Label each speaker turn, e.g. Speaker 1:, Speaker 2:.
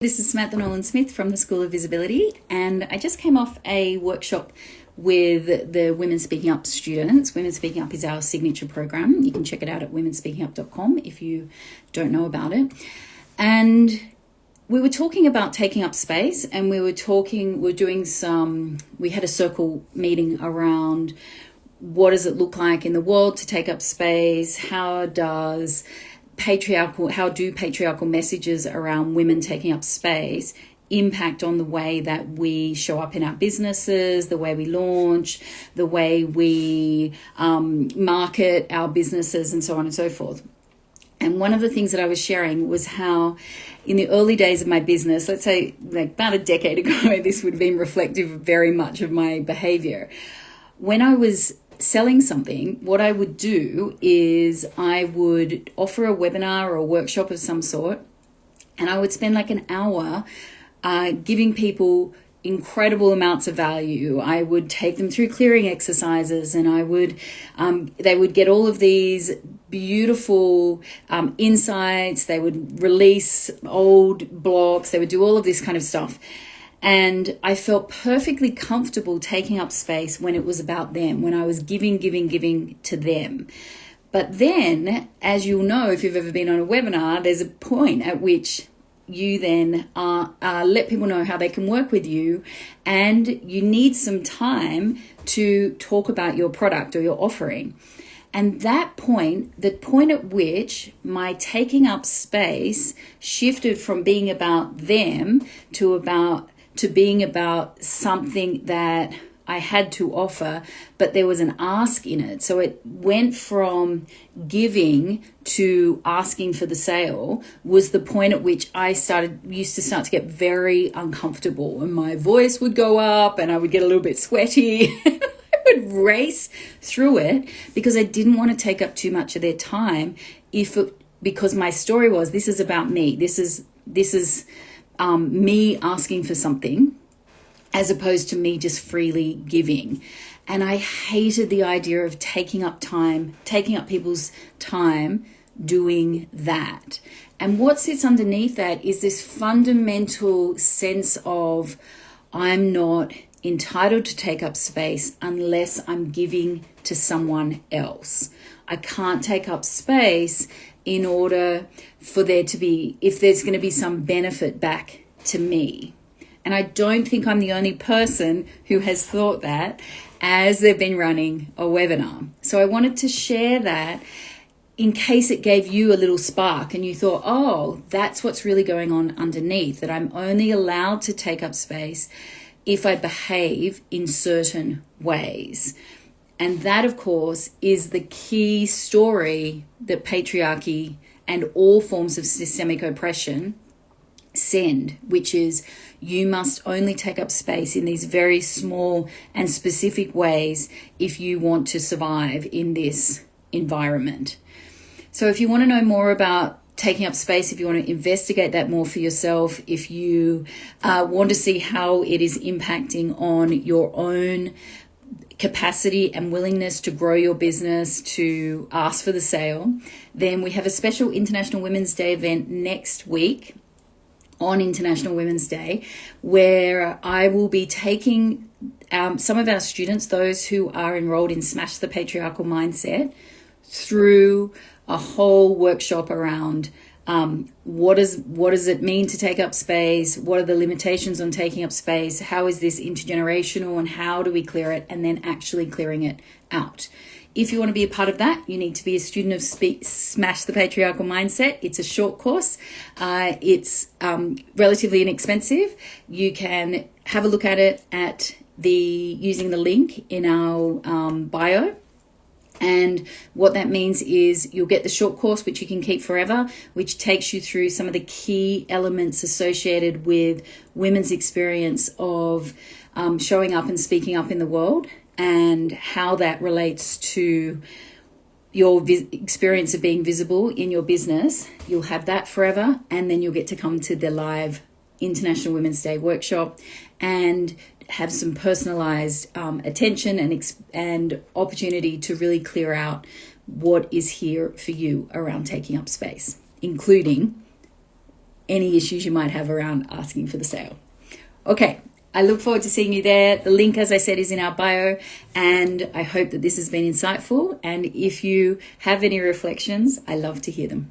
Speaker 1: This is Samantha Nolan-Smith from the School of Visibility, and I just came off a workshop with the Women Speaking Up students. Women Speaking Up is our signature program. You can check it out at womenspeakingup.com if you don't know about it. And we were talking about taking up space, and we had a circle meeting around what does it look like in the world to take up space? How do patriarchal messages around women taking up space impact on the way that we show up in our businesses, the way we launch, the way we market our businesses, and so on and so forth. And one of the things that I was sharing was how in the early days of my business, let's say like about a decade ago, this would have been reflective very much of my behavior. When I was selling something, what I would do is I would offer a webinar or a workshop of some sort, and I would spend like an hour giving people incredible amounts of value. I would take them through clearing exercises, and they would get all of these beautiful insights. They would release old blocks. They would do all of this kind of stuff. And I felt perfectly comfortable taking up space when it was about them, when I was giving to them. But then, as you'll know, if you've ever been on a webinar, there's a point at which you then let people know how they can work with you, and you need some time to talk about your product or your offering. And that point, the point at which my taking up space shifted from being about them to being about something that I had to offer, but there was an ask in it. So it went from giving to asking for the sale, was the point at which I used to start to get very uncomfortable, and my voice would go up and I would get a little bit sweaty. I would race through it because I didn't want to take up too much of their time because my story was, this is about me. This is me asking for something, as opposed to me just freely giving. And I hated the idea of taking up people's time doing that. And what sits underneath that is this fundamental sense of, I'm not entitled to take up space unless I'm giving to someone else. I can't take up space in order for there to be, if there's going to be some benefit back to me. And I don't think I'm the only person who has thought that as they've been running a webinar. So I wanted to share that in case it gave you a little spark and you thought, oh, that's what's really going on underneath, that I'm only allowed to take up space if I behave in certain ways. And that, of course, is the key story that patriarchy and all forms of systemic oppression send, which is you must only take up space in these very small and specific ways if you want to survive in this environment. So if you want to know more about taking up space, if you want to investigate that more for yourself, if you want to see how it is impacting on your own capacity and willingness to grow your business, to ask for the sale, then we have a special International Women's Day event next week on International Women's Day, where I will be taking some of our students, those who are enrolled in Smash the Patriarchal Mindset, through a whole workshop around what does it mean to take up space? What are the limitations on taking up space? How is this intergenerational, and how do we clear it, and then actually clearing it out? If you want to be a part of that, you need to be a student of Smash the Patriarchal Mindset. It's a short course. It's relatively inexpensive. You can have a look at it using the link in our bio. And what that means is you'll get the short course, which you can keep forever, which takes you through some of the key elements associated with women's experience of showing up and speaking up in the world, and how that relates to your experience of being visible in your business. You'll have that forever, and then you'll get to come to the live International Women's Day workshop and have some personalized attention and opportunity to really clear out what is here for you around taking up space, including any issues you might have around asking for the sale. Okay, I look forward to seeing you there. The link, as I said, is in our bio, and I hope that this has been insightful. And if you have any reflections, I love to hear them.